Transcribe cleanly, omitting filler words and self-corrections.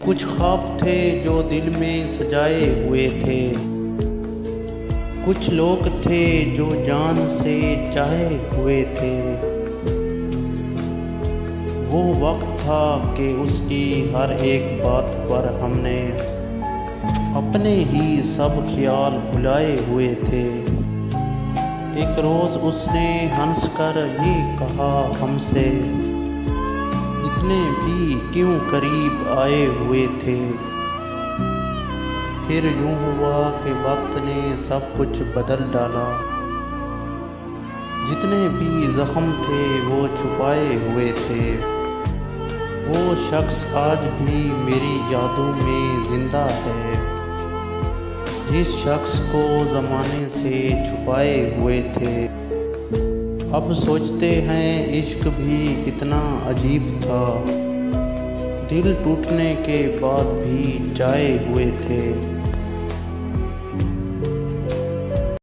कुछ ख्वाब थे जो दिल में सजाए हुए थे, कुछ लोग थे जो जान से चाहे हुए थे। वो वक्त था कि उसकी हर एक बात पर हमने अपने ही सब ख्याल भुलाए हुए थे। एक रोज़ उसने हंसकर ये कहा हमसे, इतने भी क्यों करीब आए हुए थे। फिर यूं हुआ कि वक्त ने सब कुछ बदल डाला। जितने भी जख्म थे वो छुपाए हुए थे। वो शख्स आज भी मेरी यादों में जिंदा है, जिस शख्स को ज़माने से छुपाए हुए थे। अब सोचते हैं इश्क भी कितना अजीब था, दिल टूटने के बाद भी जाए हुए थे।